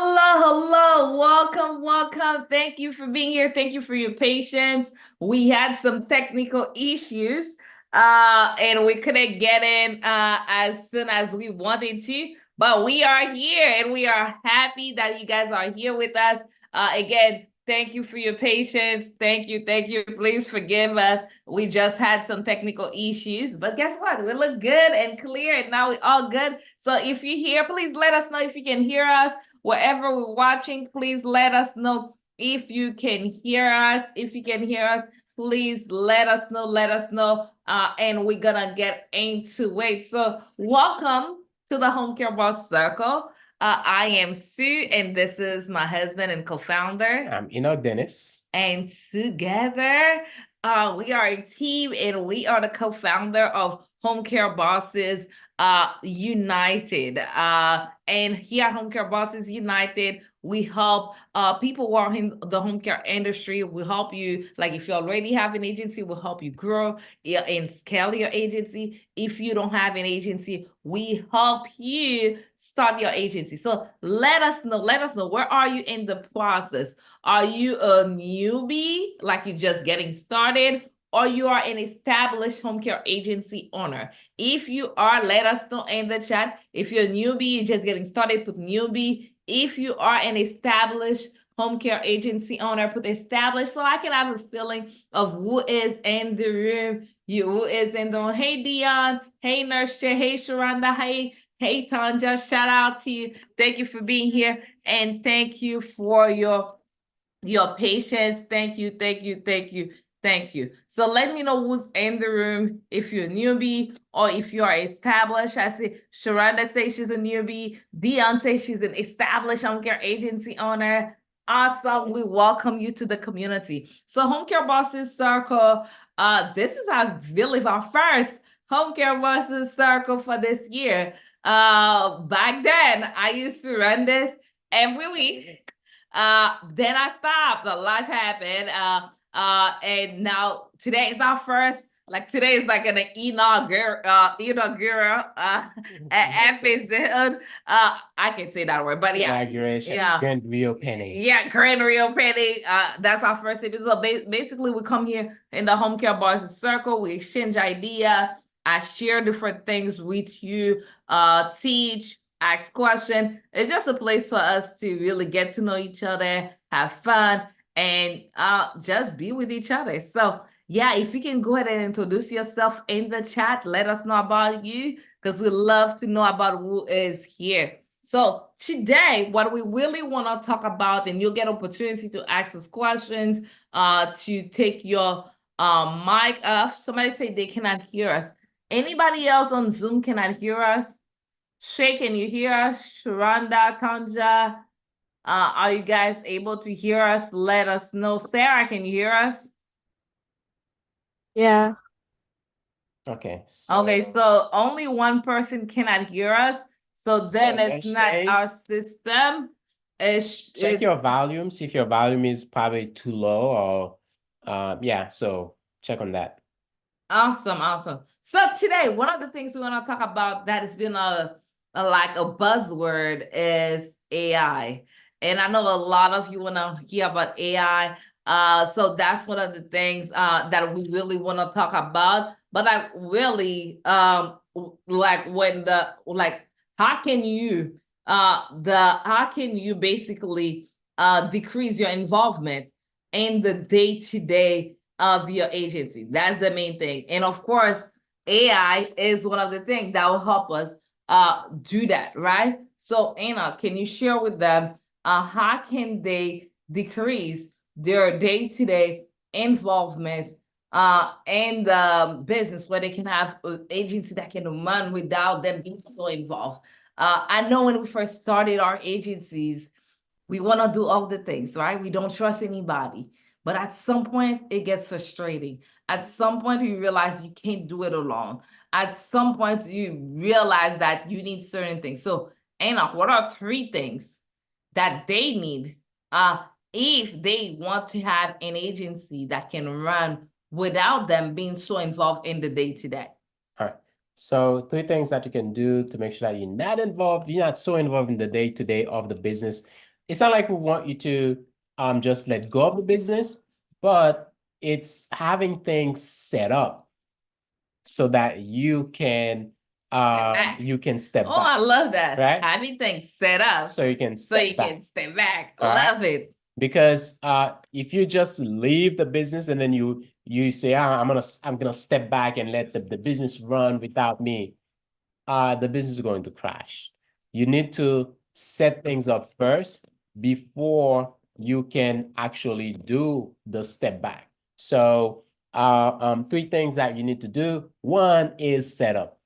Hello. Welcome. Thank you for being here. Thank you for your patience. We had some technical issues, and we couldn't get in as soon as we wanted to, but we are here and we are happy that you guys are here with us. Again, thank you for your patience. Thank you. Please forgive us. We just had some technical issues, but guess what? We look good and clear, and now we're all good. So if you're here, please let us know if you can hear us. Wherever we're watching, please let us know if you can hear us. If you can hear us, please let us know. And we're gonna get into it. So welcome to the Home Care Boss Circle. I am Sue, and this is my husband and co-founder. I'm Dennis. And together, we are a team, and we are the co-founder of Home Care Bosses United. And here at Home Care Bosses United, we help people who are in the home care industry. We help you, like if you already have an agency, we'll help you grow and scale your agency. If you don't have an agency, we help you start your agency. So let us know, where are you in the process? Are you a newbie, like you're just getting started, or you are an established home care agency owner? If you are, let us know in the chat. If you're a newbie, you're just getting started, put newbie. If you are an established home care agency owner, put established, so I can have a feeling of who is in the room. Who is in the room. Hey, Dion. Hey, Nurse Chair. Hey, Sharonda. Hey, Tanja. Shout out to you. Thank you for being here, and thank you for your patience. Thank you. So let me know who's in the room, if you're a newbie or if you are established. I see Sharonda says she's a newbie. Dion says she's an established home care agency owner. Awesome. We welcome you to the community. So Home Care Bosses Circle, this is, I believe, our first Home Care Bosses Circle for this year. Back then, I used to run this every week. Then I stopped. Life happened. And now today is our first. Like today is like an inaugural episode. I can say that word, but yeah, Inauguration, grand reopening. Yeah, grand reopening. That's our first episode. Basically, we come here in the Home Care Boys Circle. We exchange idea. I share different things with you. Teach, ask questions. It's just a place for us to really get to know each other, have fun, and just be with each other. So yeah, if you can go ahead and introduce yourself in the chat, let us know about you, because we love to know about who is here. So today, what we really want to talk about, and you'll get opportunity to ask us questions, to take your mic off. Somebody say they cannot hear us. Anybody else on Zoom cannot hear us? Shay, can you hear us? Sharonda, Tanja, are you guys able to hear us? Let us know. Sarah, can you hear us? Yeah. Okay. Okay, so only one person cannot hear us. So then it's not our system. Check your volume, see if your volume is probably too low, or yeah, so check on that. Awesome. So today, one of the things we want to talk about that has been like a buzzword is AI. And I know a lot of you want to hear about AI. So that's one of the things that we really want to talk about. But I really like how can you basically decrease your involvement in the day-to-day of your agency? That's the main thing. And of course, AI is one of the things that will help us do that, right? So Anna, can you share with them how can they decrease their day-to-day involvement in the business, where they can have an agency that can run without them being so involved? I know when we first started our agencies, we want to do all the things, right? We don't trust anybody. But at some point, it gets frustrating. At some point, you realize you can't do it alone. At some point, you realize that you need certain things. So, Anna, what are 3 things that they need if they want to have an agency that can run without them being so involved in the day-to-day? All right. So 3 things that you can do to make sure that you're not so involved in the day-to-day of the business. it's not like we want you to just let go of the business, but it's having things set up so that you can step Oh, back, I love that. right? Having things set up So you can so you step back. can step back. All right? Love it. Because if you just leave the business and then you say, I'm gonna step back and let the business run without me, the business is going to crash. You need to set things up first before you can actually do the step back. So three things that you need to do. One is set up,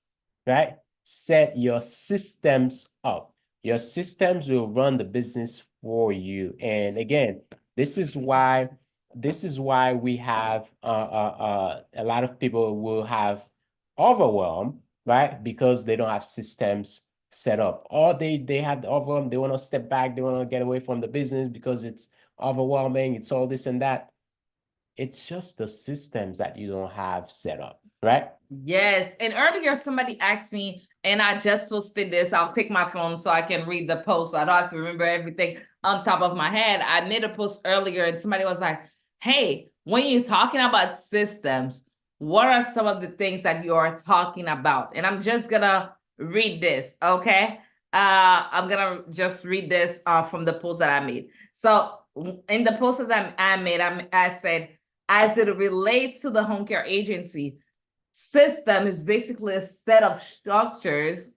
right? Set your systems up. Your systems will run the business for you. And again, this is why we have a lot of people will have overwhelm, right? Because they don't have systems set up, or they have the overwhelm. They want to step back. They want to get away from the business because it's overwhelming. It's all this and that. It's just the systems that you don't have set up, right? Yes. And earlier somebody asked me, and I just posted this. I'll take my phone so I can read the post. So I don't have to remember everything on top of my head. I made a post earlier and somebody was like, hey, when you're talking about systems, what are some of the things that you are talking about? And I'm just gonna read this, okay? I'm gonna just read this from the post that I made. So in the post that I made, I said, as it relates to the home care agency, system is basically a set of structures,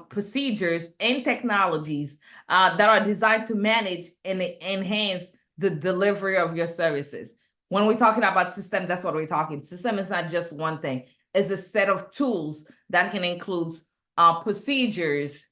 procedures, and technologies that are designed to manage and enhance the delivery of your services. When we're talking about system, that's what we're talking. System is not just one thing. It's a set of tools that can include procedures,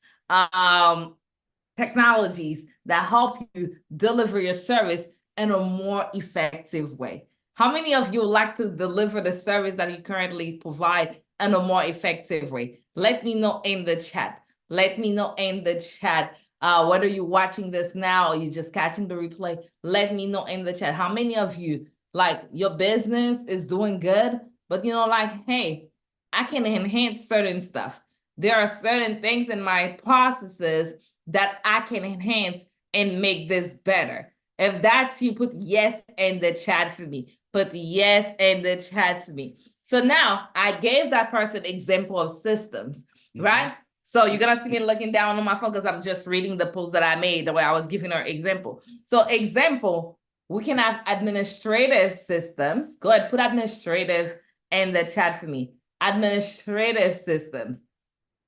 technologies that help you deliver your service in a more effective way. How many of you like to deliver the service that you currently provide in a more effective way? Let me know in the chat. Let me know in the chat. Whether you're watching this now or you're just catching the replay, let me know in the chat. How many of you, like, your business is doing good, but you know, like, hey, I can enhance certain stuff. There are certain things in my processes that I can enhance and make this better. If that's you, put yes in the chat for me. Put yes in the chat for me. So now I gave that person example of systems, right? So you're gonna see me looking down on my phone because I'm just reading the post that I made the way I was giving her example. So example, we can have administrative systems. Go ahead, put administrative in the chat for me. Administrative systems.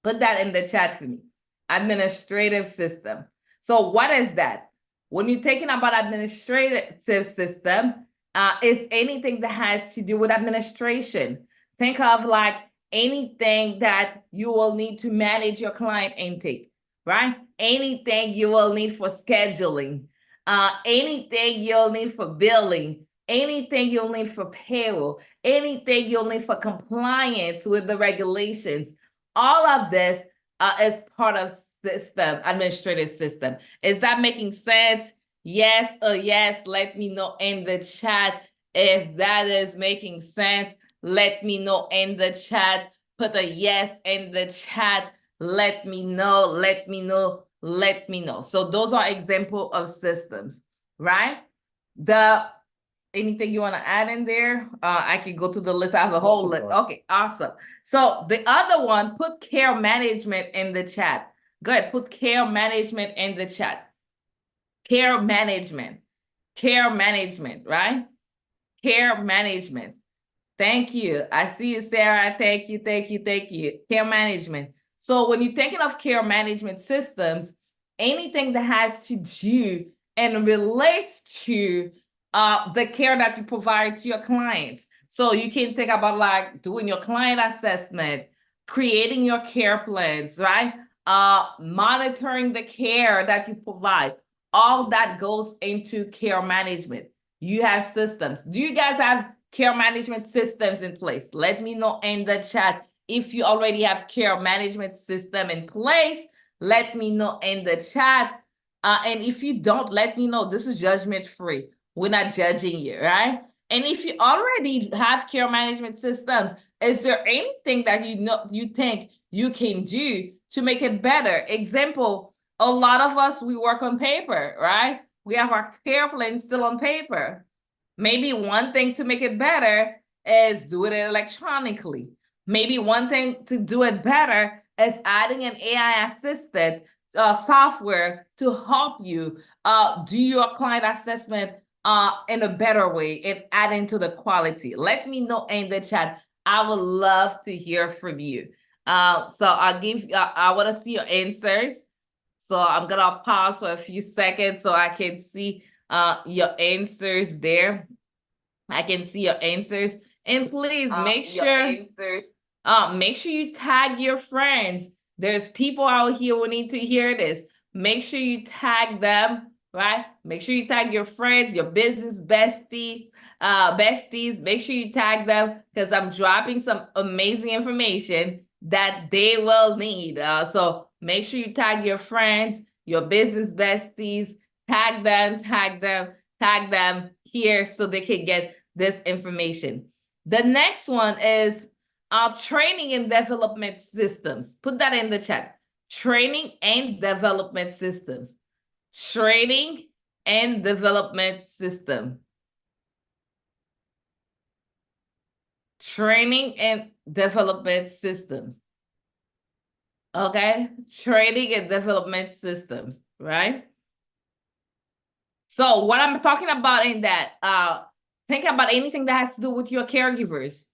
Put that in the chat for me. Administrative system. So what is that? When you're talking about administrative system, it's anything that has to do with administration. Think of like anything that you will need to manage your client intake, right? Anything you will need for scheduling, anything you'll need for billing, anything you'll need for payroll, anything you'll need for compliance with the regulations. All of this is part of system, administrative system. Is that making sense? Yes or yes, let me know in the chat if that is making sense. Let me know in the chat. Put a yes in the chat. Let me know, let me know, let me know. So those are example of systems, right? Anything you want to add in there? I can go to the list. I have a whole list. Okay, awesome. So the other one, put care management in the chat. Go ahead, put care management in the chat. Care management, right? Care management. Thank you. I see you, Sarah. Thank you, thank you, thank you. Care management. So when you're thinking of care management systems, anything that has to do and relates to the care that you provide to your clients. So you can think about like doing your client assessment, creating your care plans, right? Monitoring the care that you provide. All that goes into care management. You have systems. Do you guys have care management systems in place? Let me know in the chat if you already have care management system in place. Let me know in the chat. And if you don't, let me know. This is judgment free. We're not judging you, right? And if you already have care management systems, is there anything that you think you can do to make it better? Example, a lot of us, we work on paper, right? We have our care plan still on paper. Maybe one thing to make it better is do it electronically. Maybe one thing to do it better is adding an AI assisted software to help you do your client assessment in a better way and add into the quality. Let me know in the chat. I would love to hear from you. So I want to see your answers. So I'm gonna pause for a few seconds so I can see your answers there. I can see your answers. And please make sure you tag your friends. There's people out here who need to hear this. Make sure you tag them, right? Make sure you tag your friends, your business besties. Make sure you tag them because I'm dropping some amazing information that they will need. So make sure you tag your friends, your business besties, tag them here so they can get this information. The next one is training and development systems. Put that in the chat. Training and development systems. Training and development system. Training and development systems. Okay, training and development systems, right? So what I'm talking about in that, think about anything that has to do with your caregivers,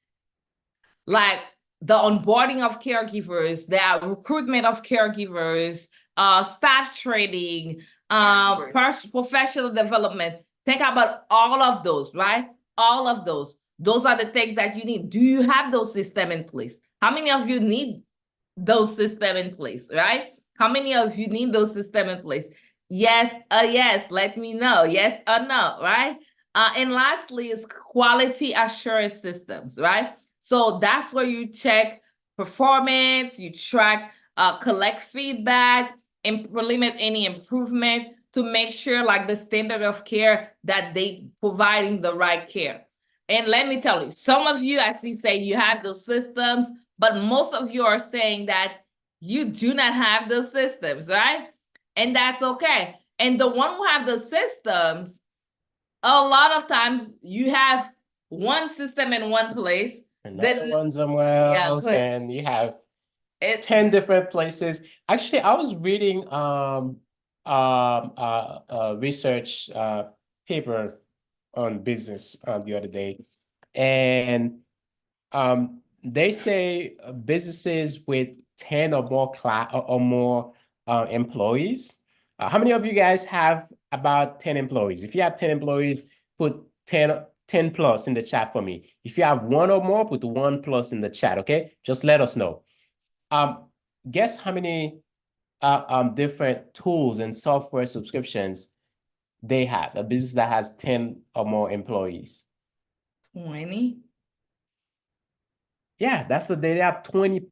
like the onboarding of caregivers, the recruitment of caregivers, staff training, professional development. Think about all of those, right? All of those. Those are the things that you need. Do you have those systems in place? How many of you need those systems in place, right? How many of you need those systems in place? Yes, yes, let me know. Yes or no, right? And lastly is quality assurance systems, right? So that's where you check performance, you track, collect feedback, implement any improvement to make sure like the standard of care that they providing the right care. And let me tell you, some of you, as you say, you have those systems, but most of you are saying that you do not have those systems, right? And that's okay. And the one who have the systems, a lot of times you have one system in one place, another one somewhere else, and you have 10 different places. Actually, I was reading research paper on business the other day, and they say businesses with 10 or more employees. How many of you guys have about 10 employees? If you have 10 employees, put 10 plus in the chat for me. If you have one or more, put 1 plus in the chat, okay? Just let us know. Guess how many different tools and software subscriptions they have, a business that has 10 or more employees? 20. Yeah, that's the they have 20.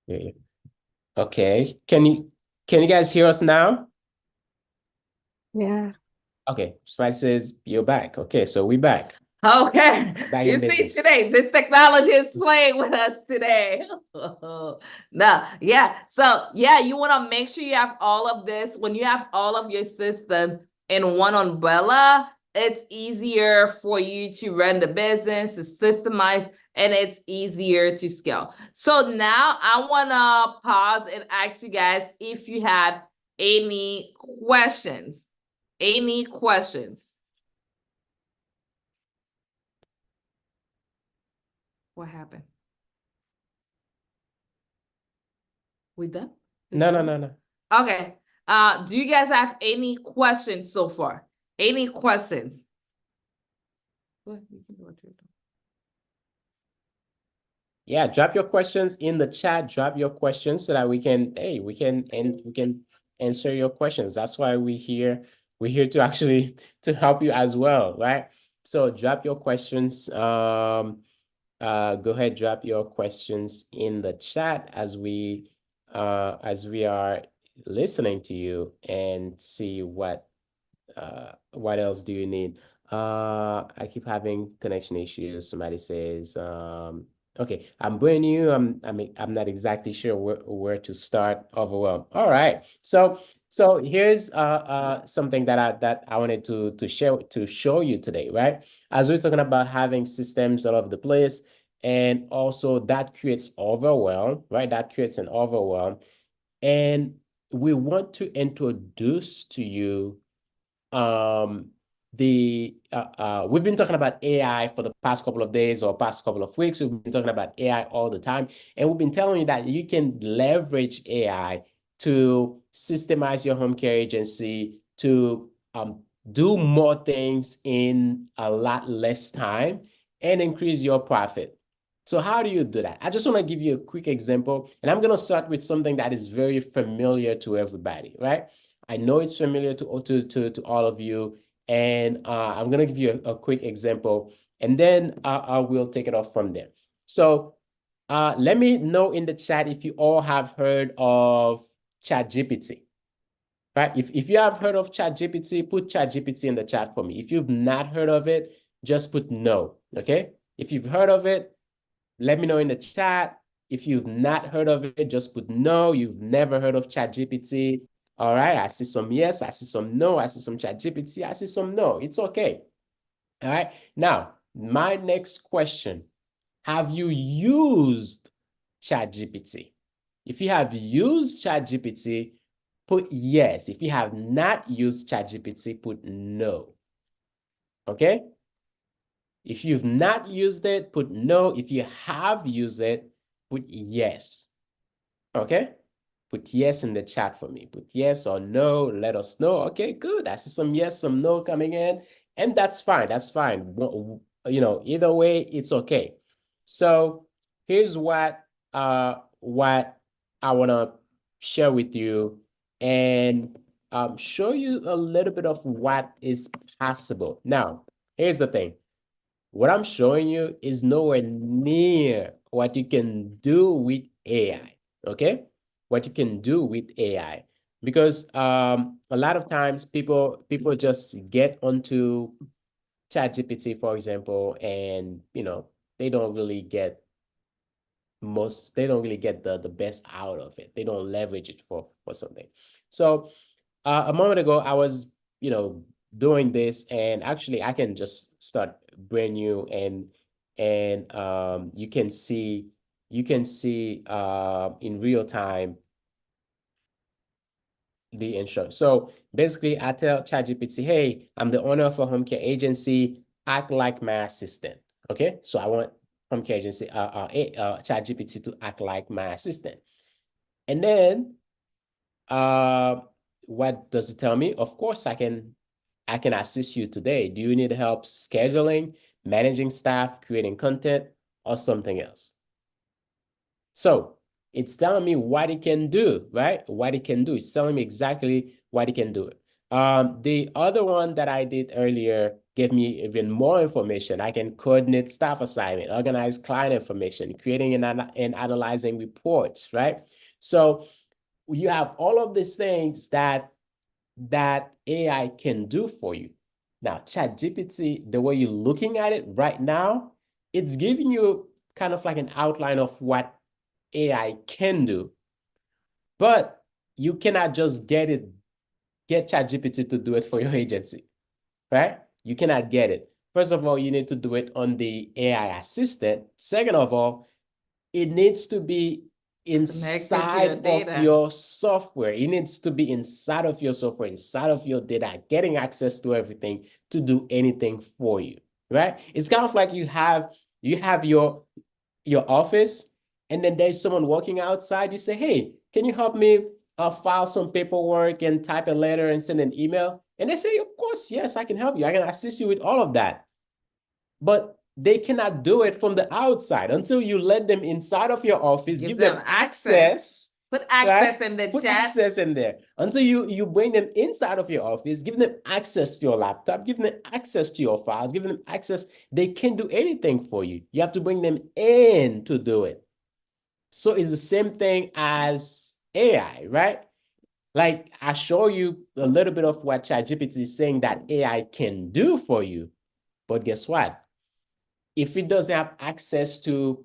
Yeah. Okay, can you Can you guys hear us now? Yeah. Okay, Spike says you're back. Okay, so we back. Okay. Back You in see, business. today, this technology is playing with us today. No, yeah. So, yeah, you want to make sure you have all of this. When you have all of your systems in one umbrella, it's easier for you to run the business, to systemize, and it's easier to scale. So now I want to pause and ask you guys if you have any questions. Any questions? What happened? We done? No, no, no, no. Okay. Do you guys have any questions so far? Any questions? Yeah, drop your questions in the chat. Drop your questions so that we can, hey, we can answer your questions. That's why we're here to actually to help you as well, right? So drop your questions. Go ahead, drop your questions in the chat as we are listening to you and see what else do you need? I keep having connection issues. Somebody says, okay, I'm brand new. I'm not exactly sure where to start. Overwhelmed. All right. So here's something that I wanted to share to show you today, right? As we're talking about having systems all over the place, and also that creates overwhelm, right? That creates an overwhelm. And we want to introduce to you um we've been talking about AI for the past couple of days or past couple of weeks. We've been talking about AI all the time, and we've been telling you that you can leverage AI to systemize your home care agency to do more things in a lot less time and increase your profit. So how do you do that? I just want to give you a quick example, and I'm going to start with something that is very familiar to everybody, right? I know it's familiar to all of you, and I'm gonna give you a quick example, and then I will take it off from there. So let me know in the chat if you all have heard of ChatGPT, right? If you have heard of ChatGPT, put ChatGPT in the chat for me. If you've not heard of it, just put no, okay? If you've heard of it, let me know in the chat. If you've not heard of it, just put no. You've never heard of ChatGPT. All right, I see some yes, I see some no, I see some ChatGPT, I see some no. It's okay. All right. Now, my next question, have you used ChatGPT? If you have used ChatGPT, put yes. If you have not used ChatGPT, put no. Okay? If you've not used it, put no. If you have used it, put yes. Okay? Put yes in the chat for me. Put yes or no. Let us know. Okay, good. I see some yes, some no coming in. And that's fine. That's fine. You know, either way, it's okay. So here's what I want to share with you and show you a little bit of what is possible. Now, here's the thing. What I'm showing you is nowhere near what you can do with AI, okay? What you can do with AI. Because a lot of times people just get onto ChatGPT, for example, and they don't really get they don't really get the best out of it. They don't leverage it for something. So a moment ago, I was, doing this, and actually I can just start brand new, and you can see in real time the insurance. So basically, I tell ChatGPT, hey, I'm the owner of a home care agency. Act like my assistant. Okay, so I want home care agency, ChatGPT to act like my assistant, and then uh, what does it tell me? Of course, I can assist you today. Do you need help scheduling, managing staff, creating content, or something else? So it's telling me what it can do, right? What it can do. It's telling me exactly what it can do. The other one that I did earlier gave me even more information. I can coordinate staff assignment, organize client information, creating and analyzing reports, right? So you have all of these things that AI can do for you. Now, ChatGPT, the way you're looking at it right now, it's giving you kind of like an outline of what AI can do, but you cannot just get ChatGPT to do it for your agency, right? You cannot get it. First of all, you need to do it on the AI assistant. Second of all, it needs to be inside of your software. It needs to be inside of your software, inside of your data, getting access to everything to do anything for you, right? It's kind of like you have your office, and then there's someone walking outside. You say, hey, can you help me file some paperwork and type a letter and send an email? And they say, of course, yes, I can help you. I can assist you with all of that. But they cannot do it from the outside until you let them inside of your office, give them access. Put access in the Put chat. access in there until you bring them inside of your office, give them access to your laptop, give them access to your files, give them access. They can't do anything for you. You have to bring them in to do it. So it's the same thing as AI, right? Like I show you a little bit of what ChatGPT is saying that AI can do for you. But guess what? If it doesn't have access to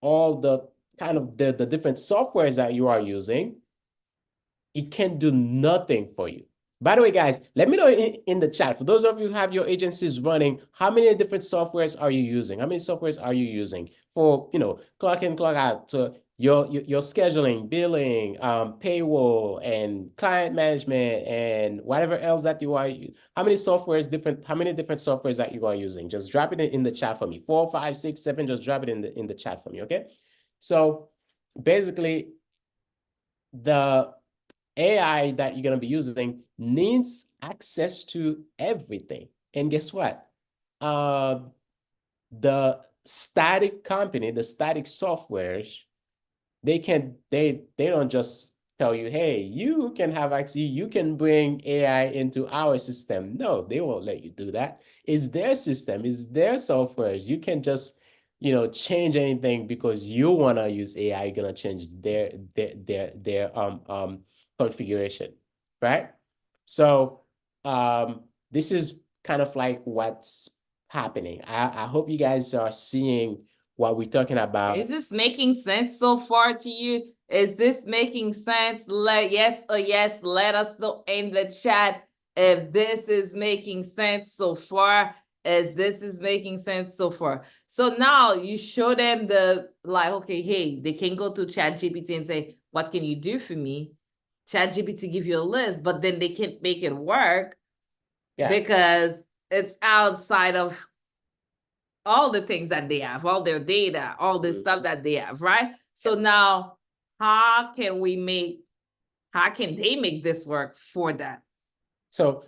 all the kind of the different softwares that you are using, it can do nothing for you. By the way, guys, let me know in the chat, for those of you who have your agencies running, how many different softwares are you using? How many softwares are you using for, clock in, clock out, to your scheduling, billing, payroll, and client management, and whatever else that you are. How many different softwares that you are using? Just drop it in the chat for me. 4, 5, 6, 7. Just drop it in the chat for me. Okay. So basically, the AI that you're going to be using needs access to everything. And guess what? The static company, the static softwares, they don't just tell you, hey, you can have access, you can bring AI into our system. No, they won't let you do that. It's their system, it's their softwares. You can just, change anything because you want to use AI. You're gonna change their configuration, right? So this is kind of like what's happening. I hope you guys are seeing what we're talking about. Is this making sense so far to you? Is this making sense? Yes or yes, let us know in the chat if this is making sense so far. As this is making sense so far. So now you show them okay, hey, they can go to ChatGPT and say, what can you do for me? ChatGPT give you a list, but then they can't make it work because it's outside of all the things that they have, all their data, all the stuff that they have, right? So now how can they make this work for that? So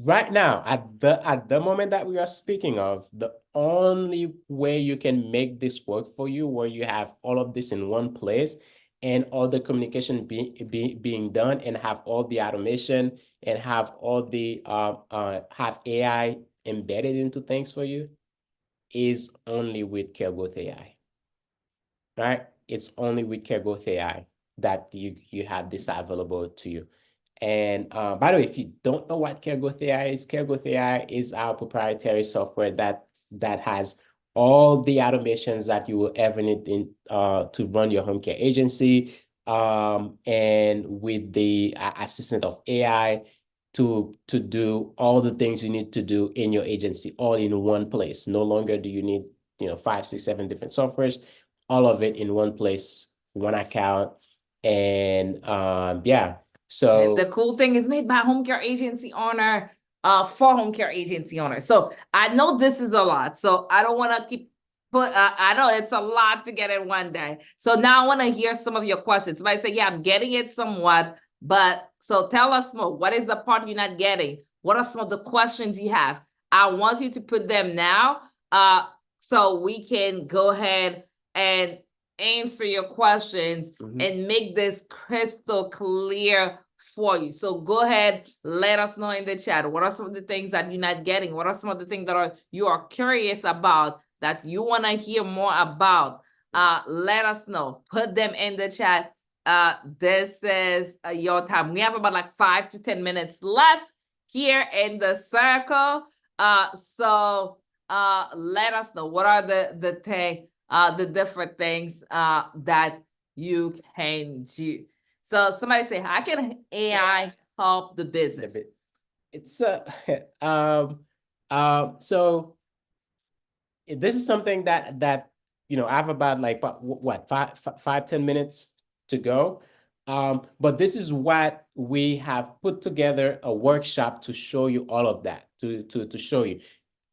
right now, at the moment that we are speaking of, the only way you can make this work for you, where you have all of this in one place and all the communication being done, and have all the automation, and have all the have AI embedded into things for you, is only with CareGrowth AI, right? It's only with CareGrowth AI that you have this available to you. And by the way, if you don't know what CareGrowth AI is our proprietary software that has all the automations that you will ever need to run your home care agency, and with the assistant of AI to do all the things you need to do in your agency, all in one place. No longer do you need 5, 6, 7 different softwares, all of it in one place, one account. And yeah. So and the cool thing is made by home care agency owner, for home care agency owner. So I know this is a lot. So I don't want to keep I know it's a lot to get in one day. So now I want to hear some of your questions. Somebody say, yeah, I'm getting it somewhat, but so tell us more. What is the part you're not getting? What are some of the questions you have? I want you to put them now, so we can go ahead and answer your questions and make this crystal clear for you. So go ahead, let us know in the chat. What are some of the things that you're not getting? What are some of the things that you are curious about, that you want to hear more about? Let us know. Put them in the chat this is your time. We have about like 5 to 10 minutes left here in the circle. So let us know what are the different things that you can do. So somebody say, how can AI help the business? It's so this is something that I have about like what 10 minutes to go. But this is what we have put together a workshop to show you all of that, to show you.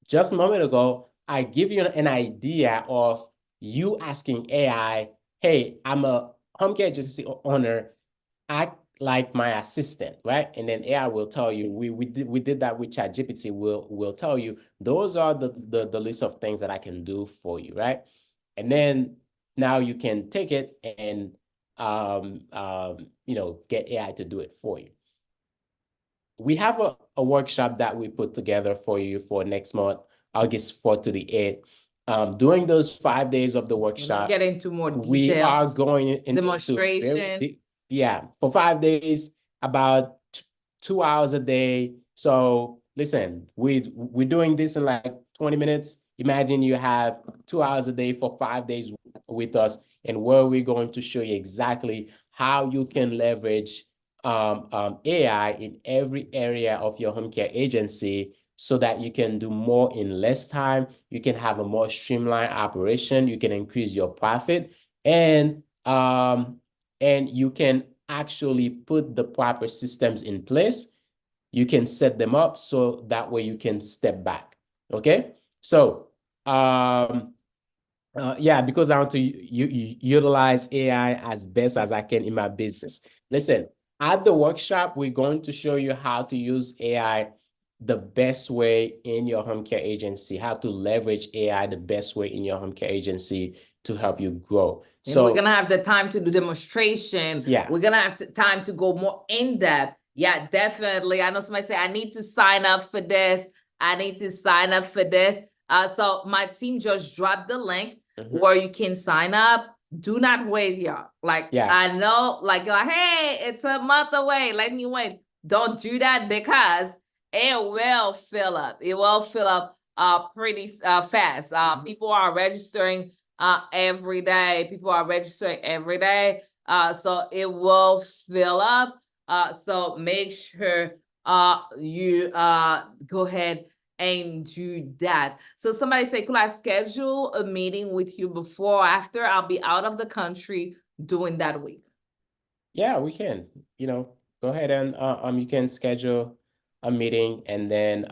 Just a moment ago, I give you an idea of you asking AI, hey, I'm a home care agency owner, act like my assistant, right? And then AI will tell you, we did that with ChatGPT, will tell you, those are the list of things that I can do for you, right? And then now you can take it and get AI to do it for you. We have a workshop that we put together for you for next month, August 4th to the 8th. During those 5 days of the workshop, get into more details. We are going into demonstration. Yeah, for 5 days, about 2 hours a day. So listen, we're doing this in like 20 minutes. Imagine you have 2 hours a day for 5 days with us, and where we're going to show you exactly how you can leverage AI in every area of your home care agency so that you can do more in less time. You can have a more streamlined operation. You can increase your profit, and you can actually put the proper systems in place. You can set them up so that way you can step back. Okay, so yeah, because I want to utilize AI as best as I can in my business. Listen, at the workshop, we're going to show you how to use AI the best way in your home care agency, how to leverage AI the best way in your home care agency to help you grow. And so we're gonna have the time to do demonstration. Yeah. We're gonna have time to go more in depth. Yeah, definitely. I know somebody say, I need to sign up for this. I need to sign up for this. So my team just dropped the link where you can sign up. Do not wait, y'all. Like, Yeah. I know, like, hey, it's a month away. Let me wait. Don't do that because it will fill up. It will fill up pretty fast. People are registering every day. People are registering every day. So it will fill up. So make sure you go ahead and do that. So somebody say, could I schedule a meeting with you before or after? I'll be out of the country during that week. Yeah, we can, go ahead and you can schedule a meeting, and then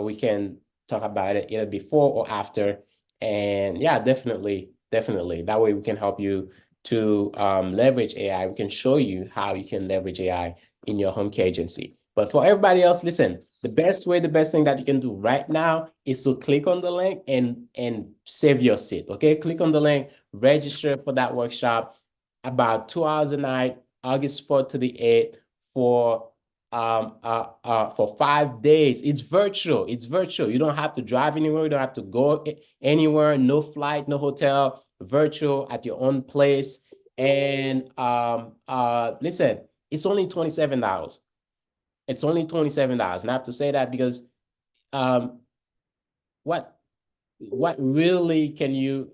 we can talk about it either before or after. And yeah, definitely. That way we can help you to leverage AI. We can show you how you can leverage AI in your home care agency. But for everybody else, listen, the best thing that you can do right now is to click on the link and save your seat. Okay, click on the link, register for that workshop, about 2 hours a night, August 4th to the 8th, for 5 days. It's virtual. You don't have to drive anywhere. You don't have to go anywhere. No flight, no hotel. Virtual at your own place. And listen, it's only $27. It's only $27. And I have to say that because what really can you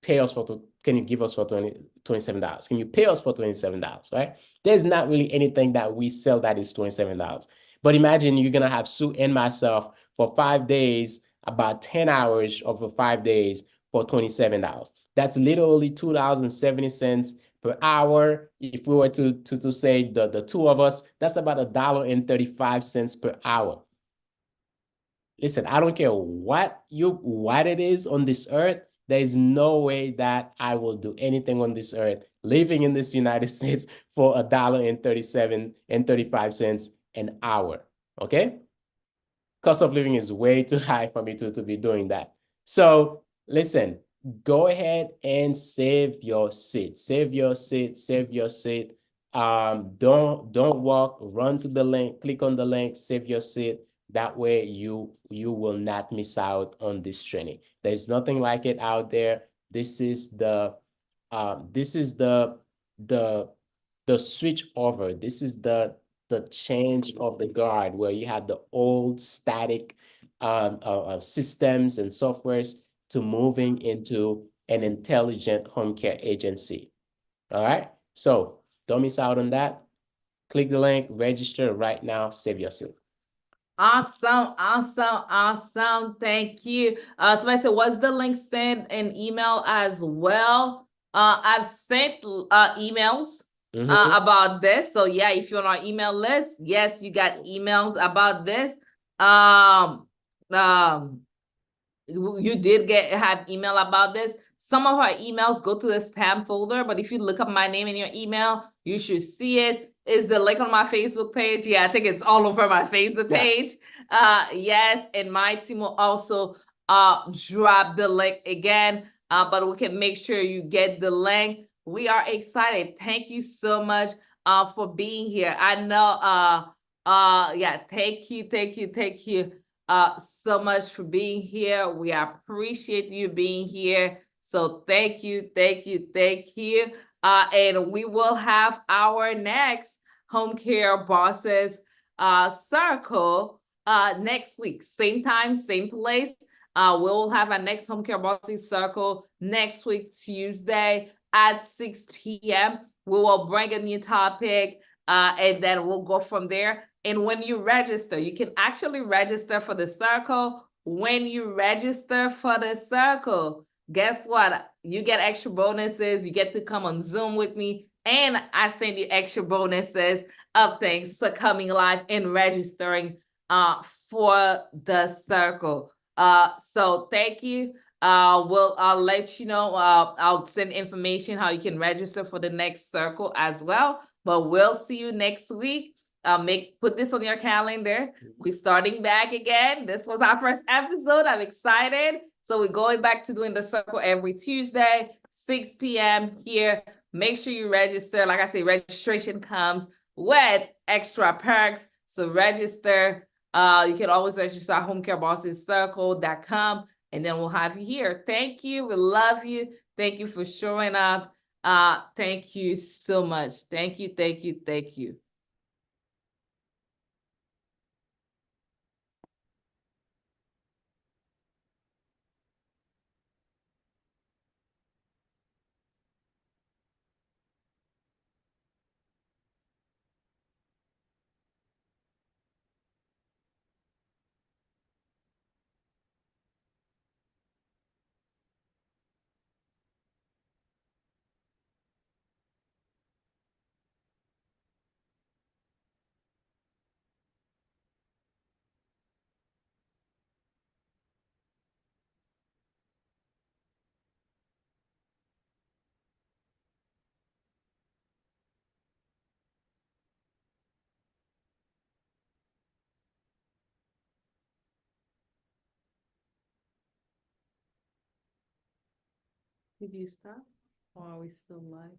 pay us for? Can you give us for $27? Can you pay us for $27, right? There's not really anything that we sell that is $27. But imagine you're gonna have Sue and myself for 5 days, about 10 hours over 5 days for $27. That's literally $2.70 per hour. If we were to say the two of us, that's about $1.35 per hour. Listen, I don't care what it is on this earth. There is no way that I will do anything on this earth, living in this United States, for $1.37 an hour. Okay? Cost of living is way too high for me to be doing that. So listen, go ahead and save your seat. Save your seat. Don't walk, run to the link, click on the link, save your seat. That way you will not miss out on this training. There's nothing like it out there. This is the This is the switch over. This is the change of the guard where you had the old static systems and softwares to moving into an intelligent home care agency. All right. So don't miss out on that. Click the link, register right now, save yourself. Awesome, awesome, awesome. Thank you. Somebody said, was the link sent an email as well? I've sent emails about this. So yeah, if you're on our email list, yes, you got emails about this. You did have email about this. Some of our emails go to the spam folder, but if you look up my name in your email, you should see it. Is the link on my Facebook page? Yeah, I think it's all over my Facebook page. Yes, and my team will also drop the link again, but we can make sure you get the link. We are excited. Thank you so much for being here. I know yeah, thank you so much for being here. We appreciate you being here. So thank you. And we will have our next home care bosses circle next week. Same time, same place. We'll have our next home care bosses circle next week, Tuesday at 6 p.m. We will bring a new topic and then we'll go from there. And when you register, you can actually register for the circle. When you register for the circle, guess what? You get extra bonuses. You get to come on Zoom with me, and I send you extra bonuses of things for coming live and registering for the circle. So thank you. I'll let you know. I'll send information how you can register for the next circle as well. But we'll see you next week. Put this on your calendar. We're starting back again. This was our first episode. I'm excited. So we're going back to doing the circle every Tuesday, 6 p.m. here. Make sure you register. Like I say, registration comes with extra perks. So register. You can always register at homecarebossescircle.com, and then we'll have you here. Thank you. We love you. Thank you for showing up. Thank you so much. Thank you. Did you stop, or are we still live?